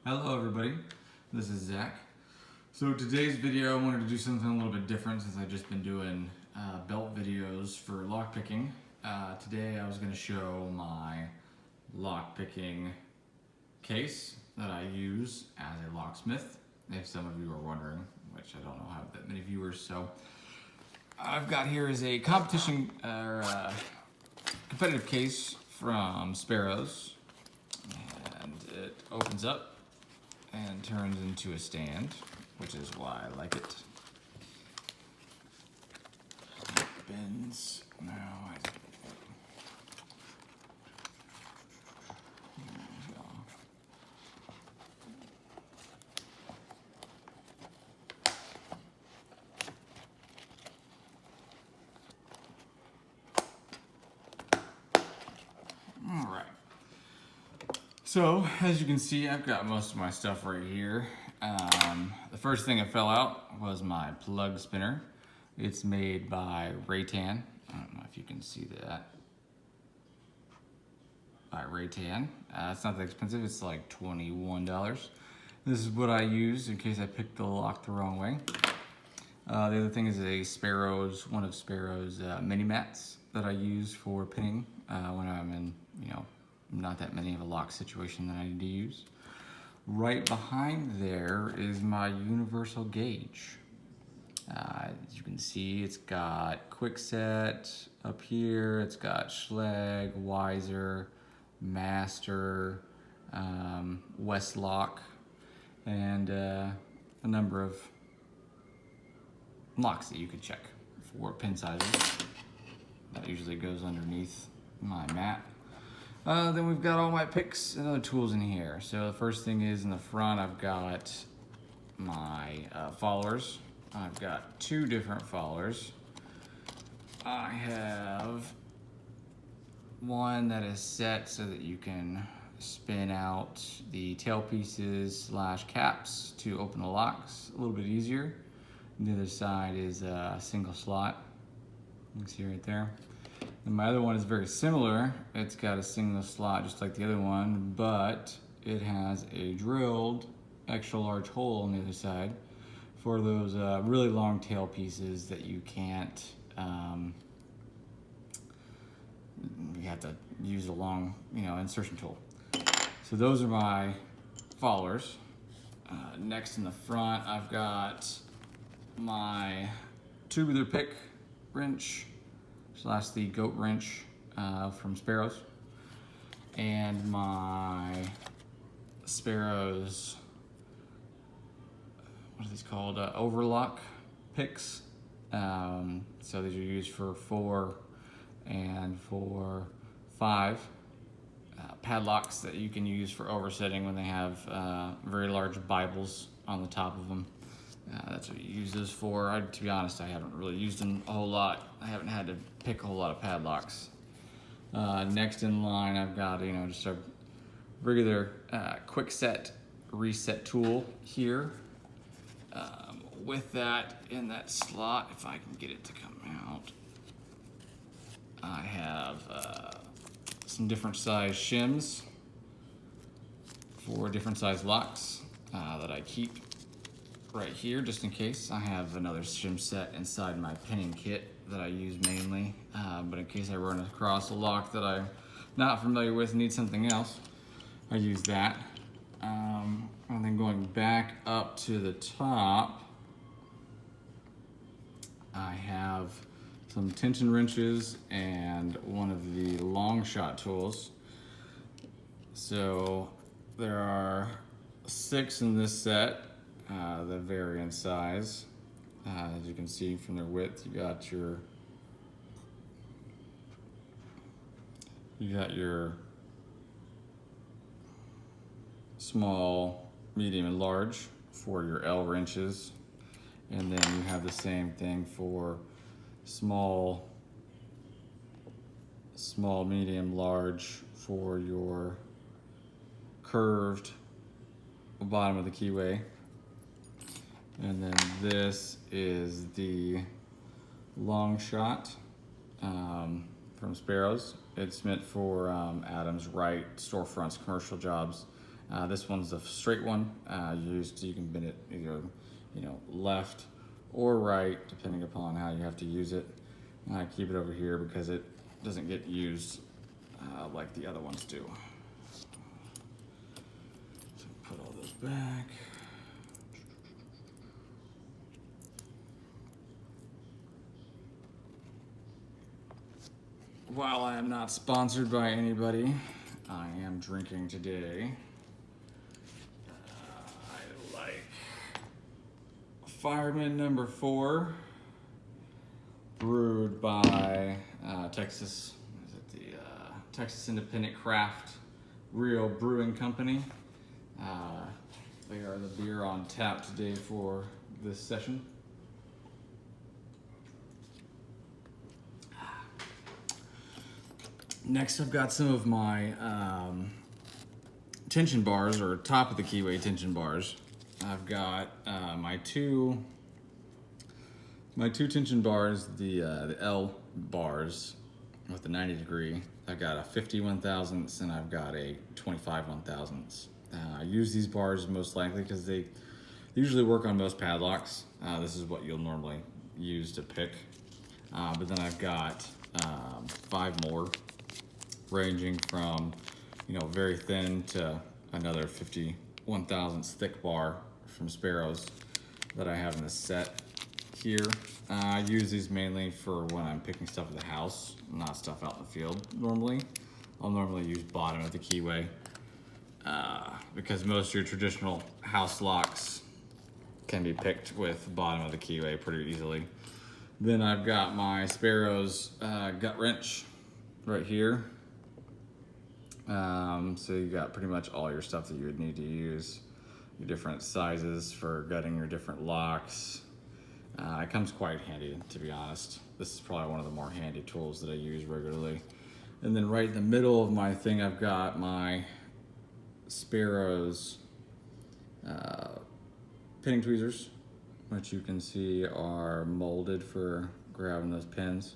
Hello everybody, this is Zach. So today's video I wanted to do something a little bit different since I've just been doing belt videos for lockpicking. Today I was going to show my lockpicking case that I use as a locksmith, if some of you are wondering, which I don't know how that many viewers. So I've got here is a competition competitive case from Sparrows, and it opens up and turns into a stand, which is why I like it. Bends. All right. So, as you can see, I've got most of my stuff right here. The first thing that fell out was my plug spinner. It's made by Raytan. I don't know if you can see that. By Raytan. It's not that expensive, it's like $21. This is what I use in case I picked the lock the wrong way. The other thing is one of Sparrows mini mats that I use for pinning when I'm in, not that many of a lock situation that I need to use. Right behind there is my universal gauge. As you can see, it's got Quickset up here, it's got Schleg, Weiser, Master, Westlock, and a number of locks that you could check for pin sizes. That usually goes underneath my mat. Then we've got all my picks and other tools in here. So the first thing is in the front, I've got my followers. I've got two different followers. I have one that is set so that you can spin out the tail pieces / caps to open the locks a little bit easier. And the other side is a single slot. You can see right there. And my other one is very similar. It's got a single slot just like the other one, but it has a drilled extra large hole on the other side for those really long tail pieces that you can't, you have to use a long, insertion tool. So those are my followers. Next in the front, I've got my tubular pick wrench / the goat wrench from Sparrows, and my Sparrows, what are these called? Overlock Picks. So these are used for 4 and for 5 padlocks that you can use for oversetting when they have very large Bibles on the top of them. That's what you use this for. To be honest, I haven't really used them a whole lot. I haven't had to pick a whole lot of padlocks. Next in line, I've got just a regular quick set reset tool here. With that in that slot, if I can get it to come out, I have some different size shims for different size locks that I keep right here just in case. I have another shim set inside my pinning kit that I use mainly, but in case I run across a lock that I'm not familiar with and need something else, I use that. And then going back up to the top, I have some tension wrenches and one of the long shot tools. So there are 6 in this set. That vary in size. As you can see from their width, you got your small, medium, and large for your L wrenches, and then you have the same thing for small, medium, large for your curved bottom of the keyway. And then this is the long shot from Sparrows. It's meant for Adam's right storefronts, commercial jobs. This one's a straight one. You can bend it either, left or right, depending upon how you have to use it. I keep it over here because it doesn't get used like the other ones do. So put all those back. While I am not sponsored by anybody, I am drinking today. I like Fireman number 4, brewed by Texas Independent Craft Real Brewing Company. They are the beer on tap today for this session. Next, I've got some of my tension bars, or top of the keyway tension bars. I've got my two tension bars, the L bars with the 90 degree. I've got a 50 1/1000 and I've got a 25 1/1000. I use these bars most likely because they usually work on most padlocks. This is what you'll normally use to pick. But then I've got 5 more, ranging from very thin to another 50 1/1000 thick bar from Sparrows that I have in this set here. I use these mainly for when I'm picking stuff at the house, not stuff out in the field normally. I'll normally use bottom of the keyway because most of your traditional house locks can be picked with bottom of the keyway pretty easily. Then I've got my Sparrows Gut Wrench right here. So you got pretty much all your stuff that you would need to use, your different sizes for gutting your different locks. It comes quite handy, to be honest. This is probably one of the more handy tools that I use regularly. And then right in the middle of my thing, I've got my Sparrows pinning tweezers, which you can see are molded for grabbing those pins.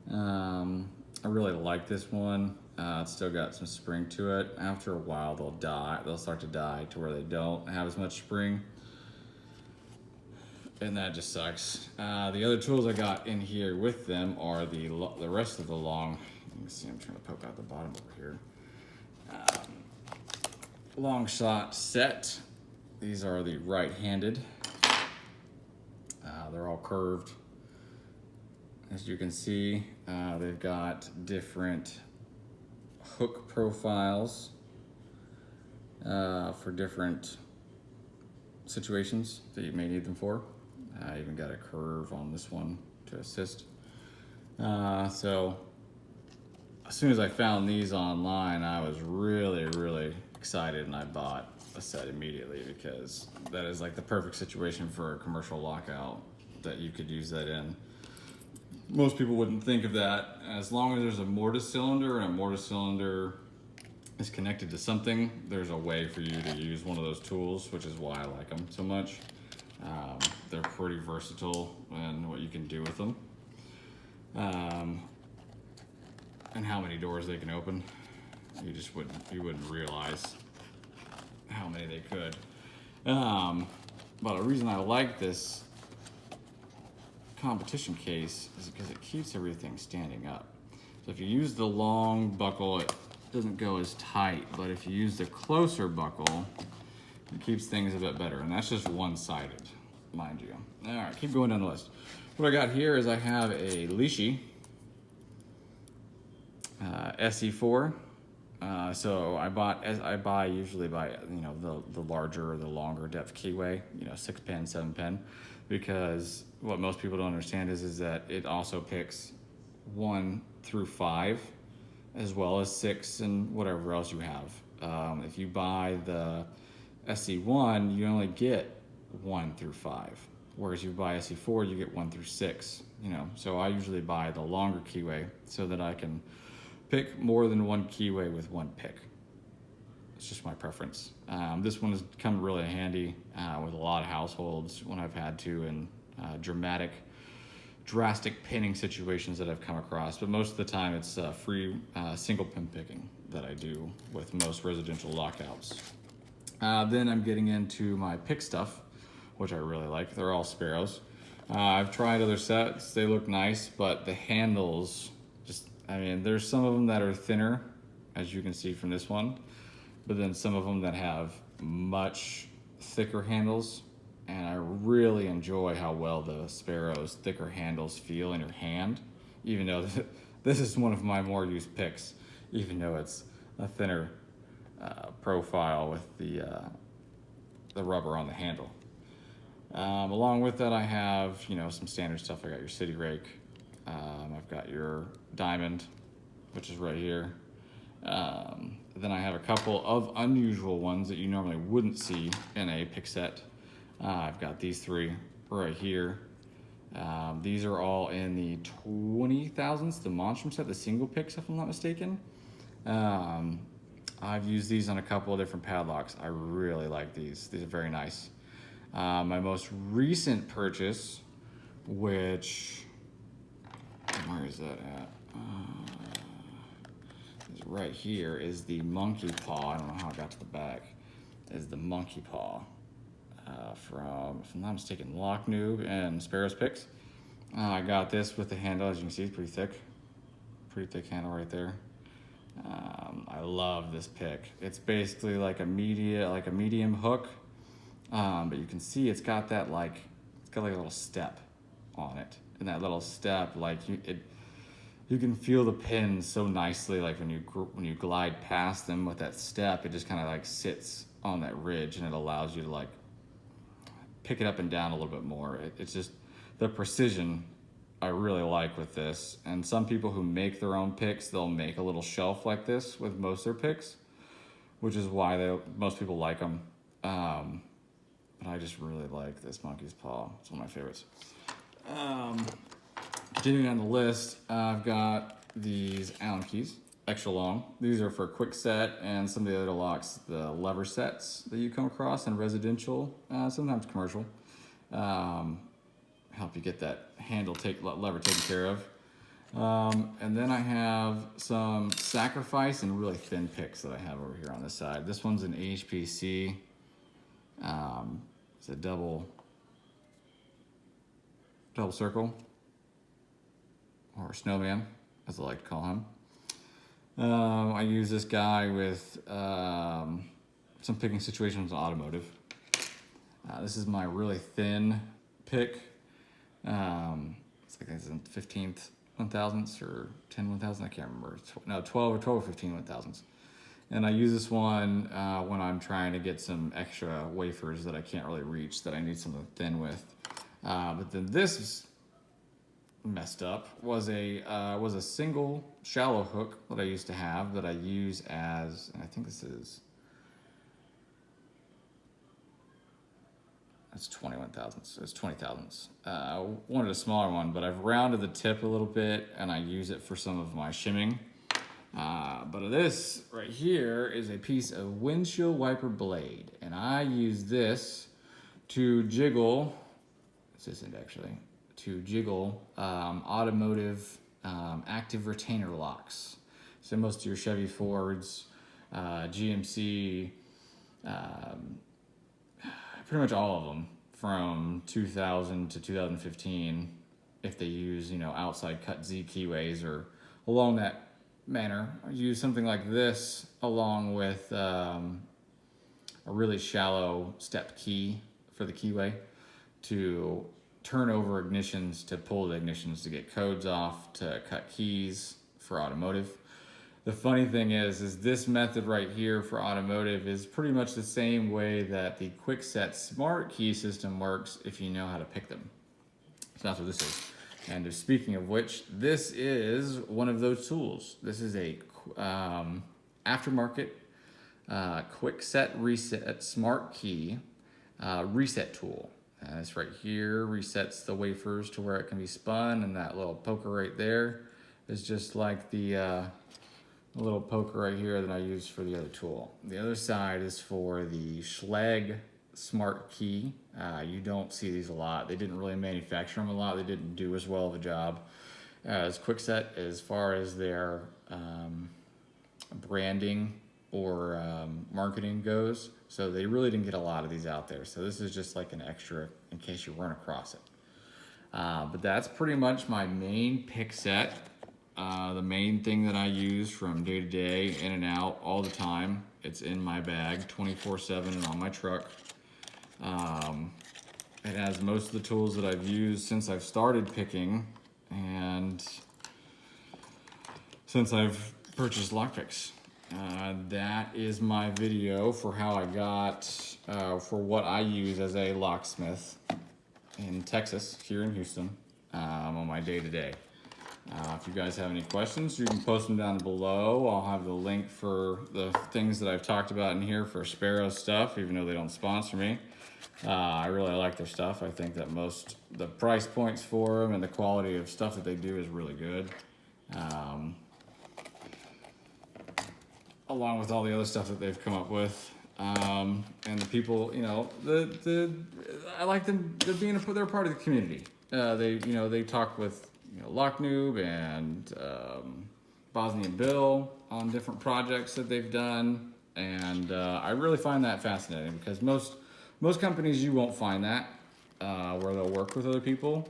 I really like this one. It's still got some spring to it. After a while, they'll start to die to where they don't have as much spring, and that just sucks. The other tools I got in here with them are the rest of the long. You can see I'm trying to poke out the bottom over here. Long shot set. These are the right-handed. They're all curved. As you can see, they've got different hook profiles for different situations that you may need them for. I even got a curve on this one to assist. So as soon as I found these online, I was really, really excited, and I bought a set immediately because that is like the perfect situation for a commercial lockout that you could use that in. Most people wouldn't think of that. As long as there's a mortise cylinder and a mortise cylinder is connected to something, there's a way for you to use one of those tools, which is why I like them so much. They're pretty versatile in what you can do with them. And how many doors they can open. You wouldn't realize how many they could. But the reason I like this competition case is because it keeps everything standing up. So if you use the long buckle, it doesn't go as tight, but if you use the closer buckle, it keeps things a bit better, and that's just one-sided, mind you. All right, keep going down the list. What I got here is I have a Lishi SE4. So I usually buy the larger or the longer depth keyway, 6 pin, 7 pin, because what most people don't understand is that it also picks 1 through 5, as well as 6 and whatever else you have. If you buy the SE1, you only get 1 through 5, whereas if you buy SE4, you get 1 through 6. So I usually buy the longer keyway so that I can pick more than one keyway with one pick. It's just my preference. This one has come really handy with a lot of households when I've had to, in drastic pinning situations that I've come across. But most of the time it's free single pin picking that I do with most residential lockouts. Then I'm getting into my pick stuff, which I really like. They're all Sparrows. I've tried other sets. They look nice, but the handles just, I mean, there's some of them that are thinner, as you can see from this one, but then some of them that have much thicker handles. And I really enjoy how well the Sparrows thicker handles feel in your hand, even though this is one of my more used picks, even though it's a thinner profile with the rubber on the handle. Along with that, I have, you know, some standard stuff. I got your city rake. I've got your diamond, which is right here. Then I have a couple of unusual ones that you normally wouldn't see in a pick set. I've got these three right here. These are all in the 20,000s, the Monstrum set, the single picks, if I'm not mistaken. I've used these on a couple of different padlocks. I really like these. These are very nice. My most recent purchase, which, where is that at? Is right here, is the monkey paw. I don't know how I got to the back. Is the monkey paw from, if I'm not mistaken, Locksmith and Sparrows Picks. I got this with the handle, as you can see, it's pretty thick handle right there. I love this pick. It's basically like a medium hook, but you can see it's got that it's got like a little step on it, and that little step, like you can feel the pins so nicely, like when you glide past them with that step, it just kind of like sits on that ridge, and it allows you to like pick it up and down a little bit more. It's just the precision I really like with this. And some people who make their own picks, they'll make a little shelf like this with most of their picks, which is why most people like them. But I just really like this monkey's paw. It's one of my favorites. Continuing on the list, I've got these Allen keys, extra long. These are for quick set and some of the other locks, the lever sets that you come across in residential, sometimes commercial. Help you get that lever taken care of. And then I have some sacrifice and really thin picks that I have over here on this side. This one's an HPC. It's a double circle, or snowman, as I like to call him. I use this guy with some picking situations in automotive. This is my really thin pick. It's like it's in 15th 1,000ths or 10 1,000, I can't remember. No, 12 or 15 1,000ths. And I use this one when I'm trying to get some extra wafers that I can't really reach, that I need something thin with. But then this messed up was a single shallow hook that I used to have that I use as, and I think this is, that's 21,000ths, it's 20,000ths. I wanted a smaller one, but I've rounded the tip a little bit and I use it for some of my shimming. But this right here is a piece of windshield wiper blade, and I use this to jiggle, this isn't actually, to jiggle automotive active retainer locks. So most of your Chevy Fords, GMC, pretty much all of them from 2000 to 2015, if they use, outside cut Z keyways or along that manner, I use something like this along with a really shallow stepped key for the keyway to turn over ignitions, to pull the ignitions, to get codes off, to cut keys for automotive. The funny thing is this method right here for automotive is pretty much the same way that the Quickset smart key system works if you know how to pick them. So that's what this is. And speaking of which, this is one of those tools. This is a aftermarket Quickset reset smart key reset tool. And this right here resets the wafers to where it can be spun, and that little poker right there is just like the little poker right here that I use for the other tool. The other side is for the Schlage smart key. You don't see these a lot. They didn't really manufacture them a lot. They didn't do as well of a job as Quickset as far as their branding or marketing goes. So they really didn't get a lot of these out there. So this is just like an extra in case you run across it. But that's pretty much my main pick set. The main thing that I use from day to day, in and out, all the time. It's in my bag 24/7 and on my truck. It has most of the tools that I've used since I've started picking and since I've purchased lockpicks. That is my video for how I got, for what I use as a locksmith in Texas, here in Houston, on my day-to-day. If you guys have any questions, you can post them down below. I'll have the link for the things that I've talked about in here for Sparrows stuff, even though they don't sponsor me. I really like their stuff. I think that the price points for them and the quality of stuff that they do is really good. Along with all the other stuff that they've come up with. And the people, you know, I like them. They're part of the community. They talk with, Lock Noob and Bosnian Bill on different projects that they've done, and I really find that fascinating because most companies you won't find that where they'll work with other people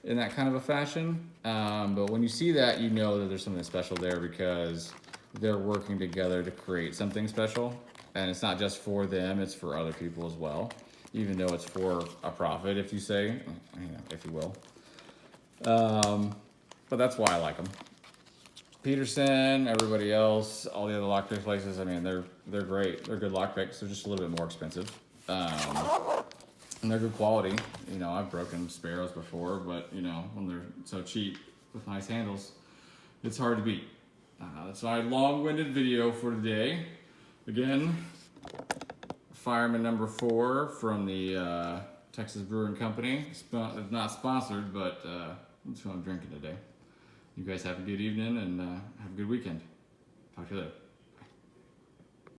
in that kind of a fashion. But when you see that, you know that there's something special there because they're working together to create something special, and it's not just for them; it's for other people as well. Even though it's for a profit, if you say, if you will. But that's why I like them. Peterson, everybody else, all the other lockpick places, I mean, they're great. They're good lockpicks. They're just a little bit more expensive. And they're good quality. I've broken Sparrows before, but when they're so cheap with nice handles, it's hard to beat. That's my long-winded video for today. Again, Fireman number 4 from the Texas Brewing Company. It's not sponsored, but that's what I'm drinking today. You guys have a good evening and have a good weekend. Talk to you later.